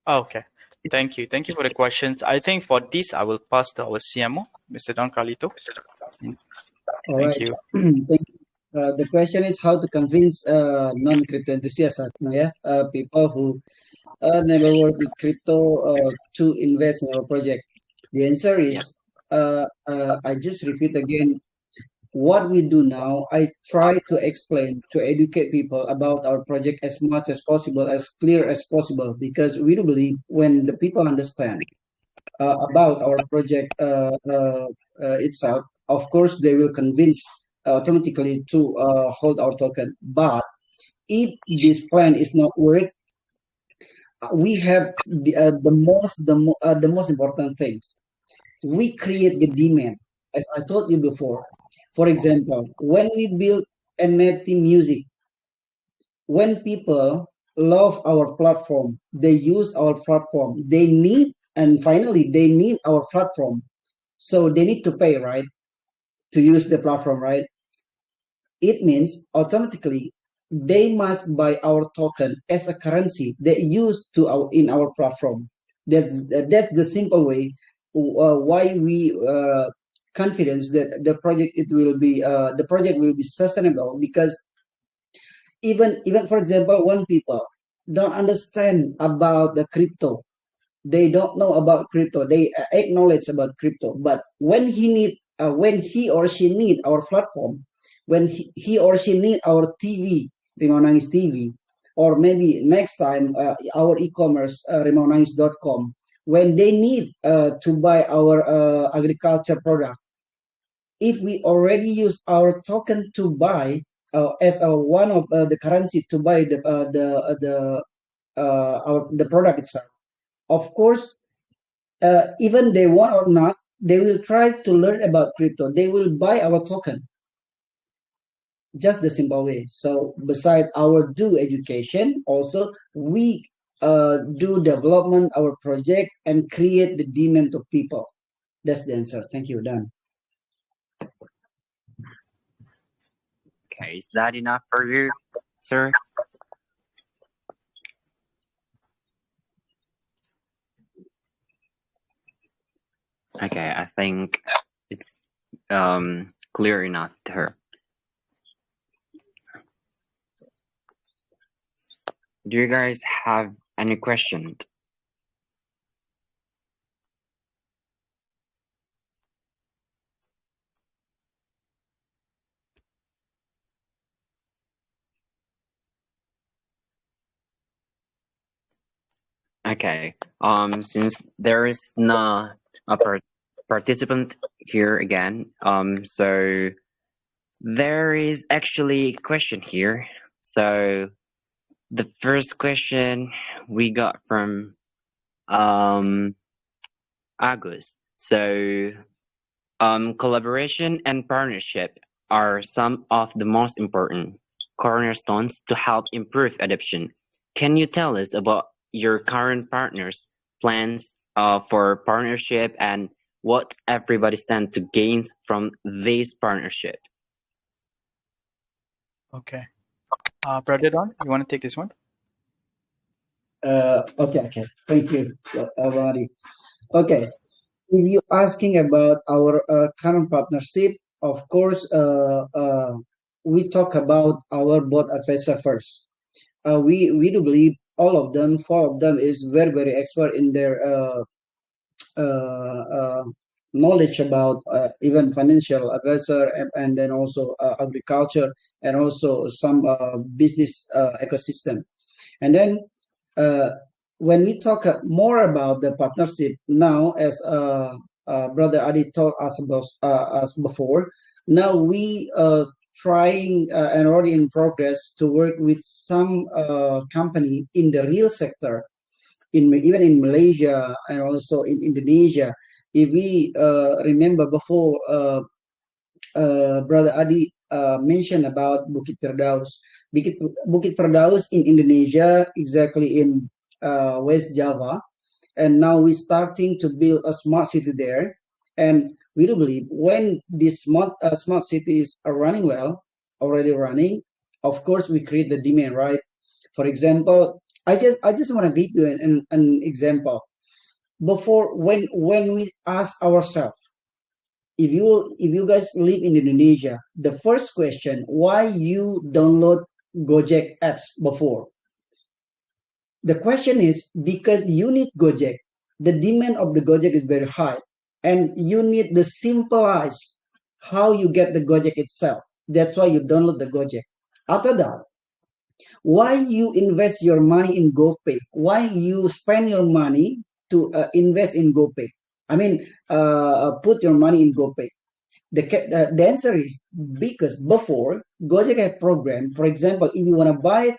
Okay. Thank you for the questions. I think for this, I will pass to our CMO, Mr. Don Carlito. Thank you. Thank you. The question is how to convince non-crypto enthusiasts, people who never work with crypto to invest in our project. The answer is, I just repeat again, what we do now, I try to explain, to educate people about our project as much as possible, as clear as possible, because we do believe when the people understand about our project itself, of course, they will convince automatically to hold our token. But if this plan is not work, we have the most important things. We create the demand, as I told you before. For example, when we build NFT music, when people love our platform, they use our platform, they need our platform. So they need to pay, right? To use the platform, right? It means automatically they must buy our token as a currency they use in our platform. That's the simple way why we confidence that the project will be sustainable, because even for example, when people don't understand about the crypto, they don't know about crypto, they acknowledge about crypto, but when he or she need our platform, when he or she need our TV, Rimaunangis TV, or maybe next time our e-commerce, rimaunangis.com, when they need to buy our agriculture product, if we already use our token to buy as one of the currency to buy the product itself, of course, even they want or not, they will try to learn about crypto. They will buy our token. Just the simple way. So beside our do education, also we do development our project and create the demand of people. That's the answer. Thank you, Dan. Okay, is that enough for you, sir? Okay, I think it's clear enough to her. Do you guys have any questions? Okay. Since there is no participant here again, so there is actually a question here. So the first question we got from Agus. So collaboration and partnership are some of the most important cornerstones to help improve adoption. Can you tell us about your current partners' plans for partnership and what everybody stands to gain from this partnership? Okay. Brother Don, you want to take this one? Okay. Thank you, Wari. Okay. If you're asking about our current partnership, of course, we talk about our board advisor first. We do believe all of them, four of them, is very expert in their knowledge about even financial advisor and then also agriculture and also some business ecosystem. And then uh, when we talk more about the partnership now, as Brother Adi told us about us before, now we trying and already in progress to work with some company in the real sector, even in Malaysia and also in Indonesia. If we remember before, Brother Adi mentioned about Bukit Firdaus. Bukit Firdaus in Indonesia, exactly in West Java, and now we're starting to build a smart city there. And we do believe when these smart cities are running well, already running, of course we create the demand, right? For example, I just want to give you an example. Before, when we ask ourselves, if you guys live in Indonesia, the first question, why you download Gojek apps before? The question is because you need Gojek. The demand of the Gojek is very high, and you need the simplifies how you get the Gojek itself. That's why you download the Gojek. After that, why you invest your money in GoPay? Why you spend your money to invest in GoPay? I mean, put your money in GoPay. The answer is because before Gojek had program. For example, if you want to buy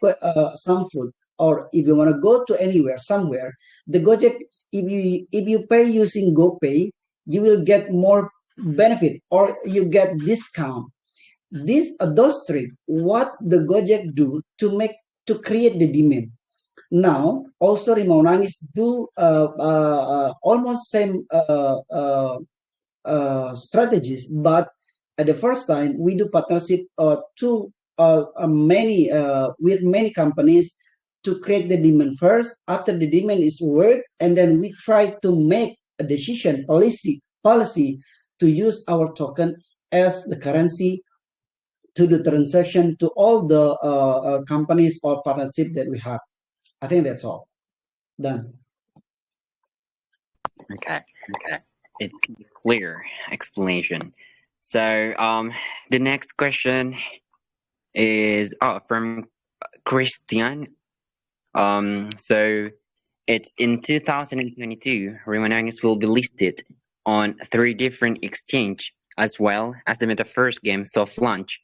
some food or if you want to go to anywhere, somewhere, the Gojek, if you pay using GoPay, you will get more benefit or you get discount. Those three, what the Gojek do to create the demand. Now also Rimaunangis do almost same strategies, but at the first time we do partnership to many with many companies to create the demand first. After the demand is worked, and then we try to make a decision policy to use our token as the currency to the transaction to all the companies or partnership that we have. I think that's all. Done. Okay. It's a clear explanation. So the next question is from Christian. So it's in 2022, Rimaunangis will be listed on 3 different exchange as well as the Metaverse game soft launch.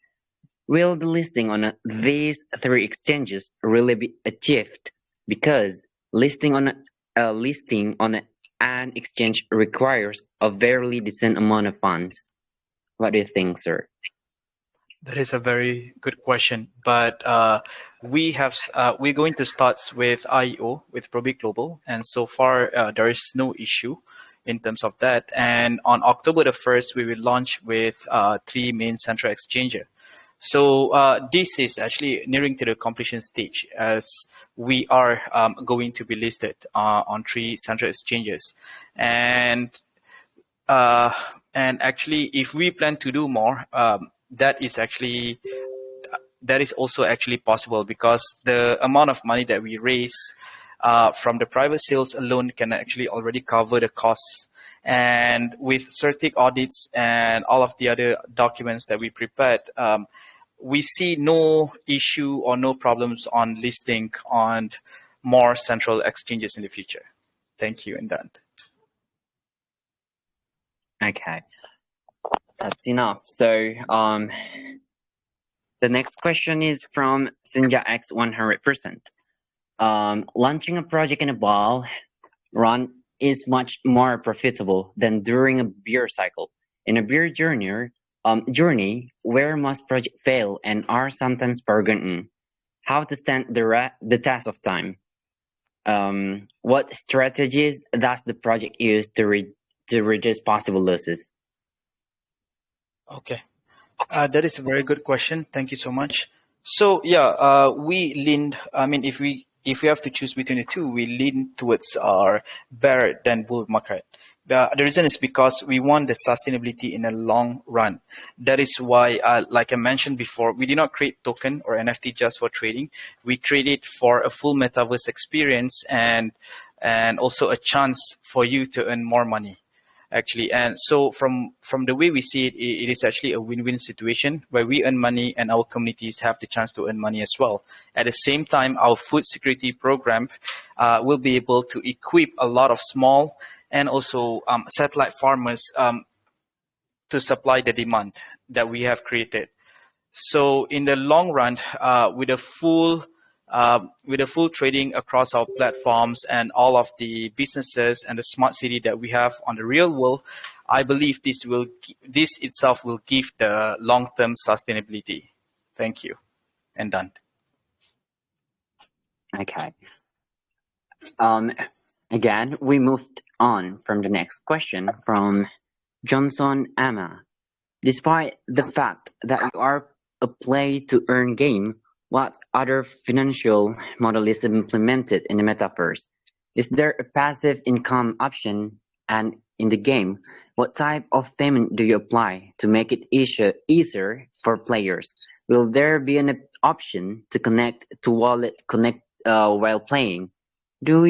Will the listing on these 3 exchanges really be achieved? Because listing on an exchange requires a very decent amount of funds. What do you think, sir? That is a very good question, but we're going to start with IEO with Probit Global, and so far there is no issue in terms of that. And on October the 1st, we will launch with 3 main central exchanger. So this is actually nearing to the completion stage as we are going to be listed on 3 central exchanges. And actually, if we plan to do more, that is also actually possible because the amount of money that we raise from the private sales alone can actually already cover the costs. And with CERTIC audits and all of the other documents that we prepared, we see no issue or no problems on listing on more central exchanges in the future. Thank you, and done. Okay, that's enough. So the next question is from Sinja X 100%. Launching a project in a ball run is much more profitable than during a beer cycle. In a beer journey where most projects fail and are sometimes forgotten, how to stand the test of time. What strategies does the project use to reduce possible losses? Okay. That is a very good question. Thank you so much. So yeah, we lean. I mean, if we have to choose between the two, we lean towards our bear than bull market. The reason is because we want the sustainability in the long run. That is why, like I mentioned before, we did not create token or NFT just for trading. We create it for a full metaverse experience and also a chance for you to earn more money, actually. And so from the way we see it, it is actually a win-win situation where we earn money and our communities have the chance to earn money as well. At the same time, our food security program will be able to equip a lot of small and also satellite farmers to supply the demand that we have created. So in the long run, with a full trading across our platforms and all of the businesses and the smart city that we have on the real world, I believe this itself will give the long-term sustainability. Thank you, and done. Okay. Again, we moved on from the next question from Johnson Amma. Despite the fact that you are a play-to-earn game, what other financial model is implemented in the metaverse? Is there a passive income option? And in the game, what type of payment do you apply to make it easier for players? Will there be an option to connect to wallet while playing? Do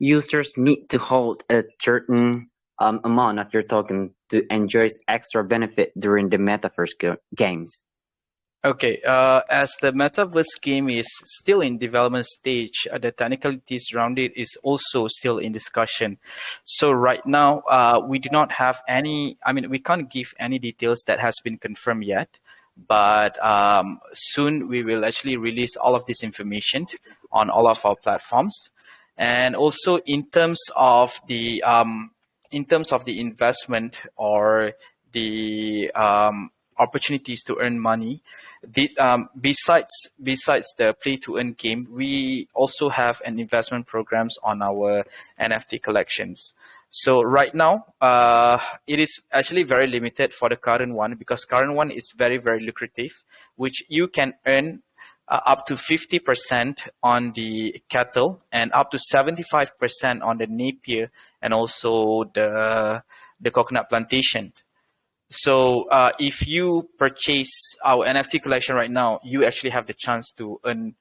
users need to hold a certain amount of your token to enjoy extra benefit during the metaverse games? Okay, as the metaverse game is still in development stage, the technicalities around it is also still in discussion. So right now, we do not have any, I mean, we can't give any details that has been confirmed yet, but soon we will actually release all of this information on all of our platforms. And also in terms of the investment or the opportunities to earn money, besides the play to earn game, we also have an investment programs on our NFT collections. So right now, it is actually very limited for the current one because current one is very, very lucrative, which you can earn up to 50% on the cattle and up to 75% on the Napier and also the coconut plantation. So if you purchase our NFT collection right now, you actually have the chance to earn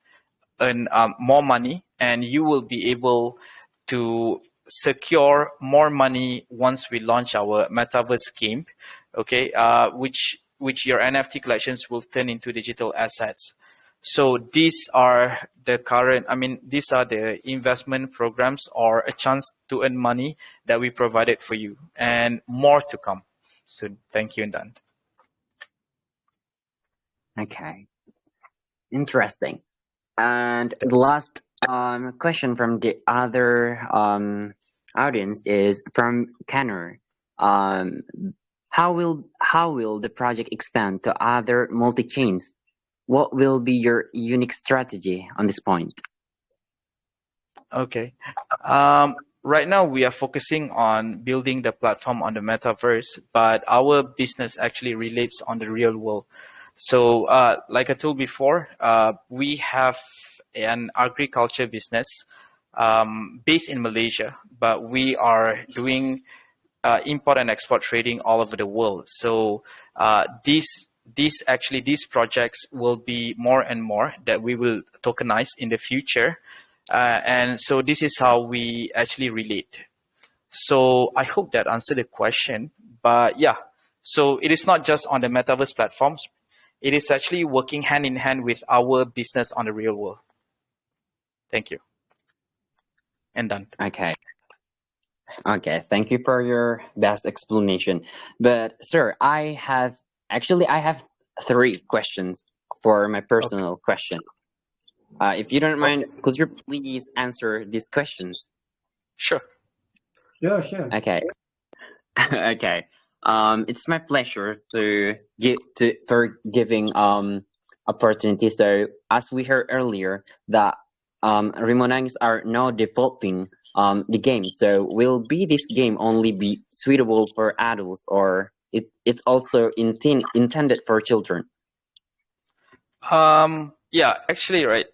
more money, and you will be able to secure more money once we launch our metaverse game. Okay, which your NFT collections will turn into digital assets. So these are these are the investment programs or a chance to earn money that we provided for you, and more to come. So thank you, and done. Okay, interesting. And the last question from the other audience is from Kenner. How will the project expand to other multi-chains? What will be your unique strategy on this point? Okay. Right now, we are focusing on building the platform on the metaverse, but our business actually relates on the real world. So, like I told before, we have an agriculture business based in Malaysia, but we are doing import and export trading all over the world. So, these projects will be more and more that we will tokenize in the future. And so this is how we actually relate. So I hope that answered the question. But yeah, so it is not just on the metaverse platforms. It is actually working hand in hand with our business on the real world. Thank you. And done. Okay. Okay, thank you for your best explanation. But sir, I have 3 questions for my personal question. If you don't mind, could you please answer these questions? Sure. Yeah, sure. Okay. Okay. It's my pleasure for giving opportunity. So as we heard earlier, that Rimaunangis are now developing the game. So will be this game only be suitable for adults, or it's also intended for children? Yeah, actually, right.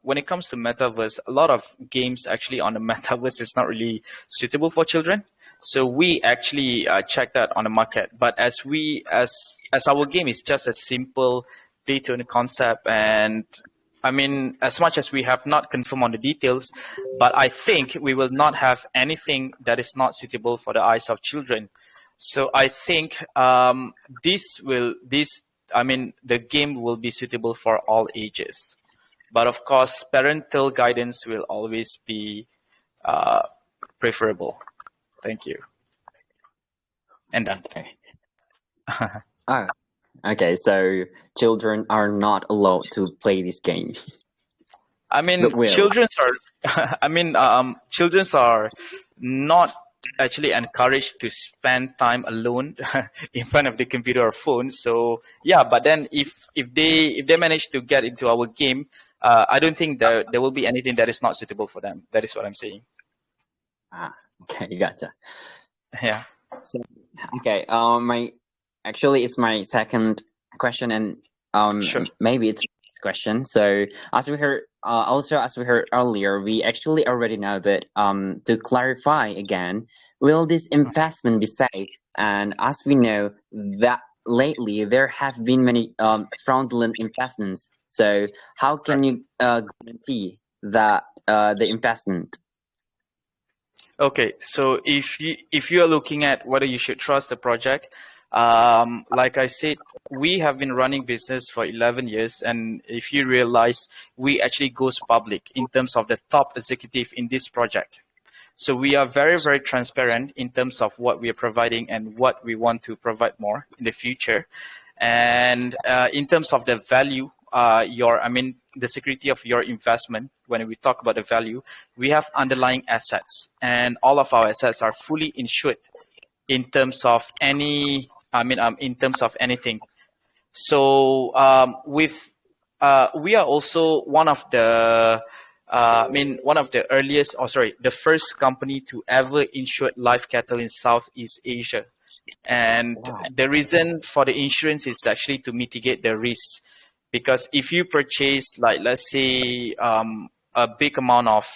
When it comes to metaverse, a lot of games actually on the metaverse is not really suitable for children. So we actually check that on the market. But as our game is just a simple play to earn concept, and I mean, as much as we have not confirmed on the details, but I think we will not have anything that is not suitable for the eyes of children. So I think the game will be suitable for all ages. But of course, parental guidance will always be preferable. Thank you. And done. Okay. Oh, okay. So children are not allowed to play this game. I mean, But will. children's are not actually encouraged to spend time alone in front of the computer or phone. So yeah, but then if they manage to get into our game, I don't think there will be anything that is not suitable for them. That is what I'm saying. Okay, gotcha. Yeah. So, okay. It's my second question, and Sure. maybe it's the question. So as we heard, earlier, we actually already know, but to clarify again, will this investment be safe? And as we know that lately there have been many fraudulent investments. So how can you guarantee that the investment? Okay, so if you are looking at whether you should trust the project, like I said, we have been running business for 11 years, and if you realize, we actually goes public in terms of the top executive in this project. So we are very, very transparent in terms of what we are providing and what we want to provide more in the future. And in terms of the value, the security of your investment, when we talk about the value, we have underlying assets, and all of our assets are fully insured in terms of anything. So we are also one of the the first company to ever insure live cattle in Southeast Asia. And the reason for the insurance is actually to mitigate the risk, because if you purchase, like, let's say a big amount of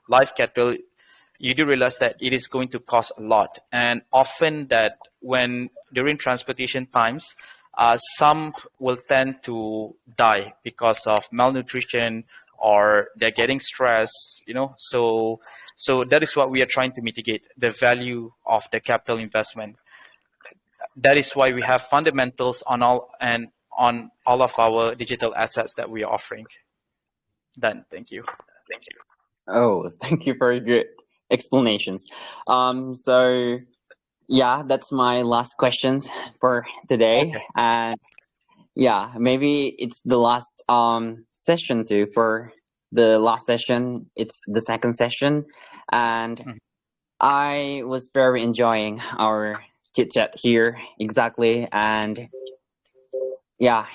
live cattle, you do realize that it is going to cost a lot, and often that when during transportation times, some will tend to die because of malnutrition, or they're getting stressed, so that is what we are trying to mitigate, the value of the capital investment. That is why we have fundamentals on all of our digital assets that we are offering. Done. Thank you. Oh, thank you for your good explanations. So yeah, that's my last questions for today. Okay. And yeah, maybe it's the last session too. For the last session, it's the second session, and I was very enjoying our chit chat here. Exactly. And yeah,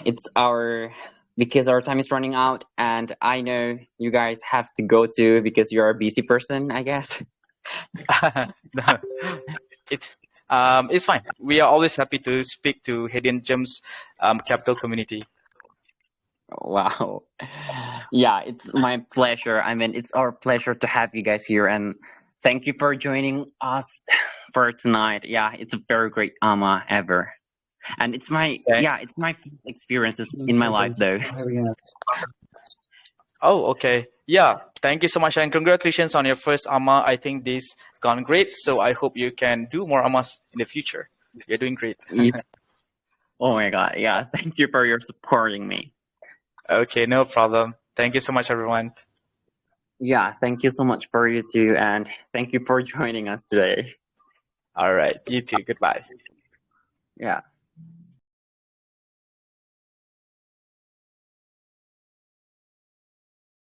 because our time is running out, and I know you guys have to go too because you're a busy person, I guess. It's fine. We are always happy to speak to Hidden Gems Capital community. Wow. Yeah, it's my pleasure. I mean, it's our pleasure to have you guys here, and thank you for joining us for tonight. Yeah, it's a very great AMA ever. And it's my experiences in my life though. Oh, okay. Yeah, thank you so much, and congratulations on your first AMA. I think this gone great, so I hope you can do more AMAs in the future. You're doing great. Oh my god, yeah. Thank you for your supporting me. Okay, no problem. Thank you so much, everyone. Yeah, thank you so much for you too, and thank you for joining us today. All right, you too. Goodbye. Yeah.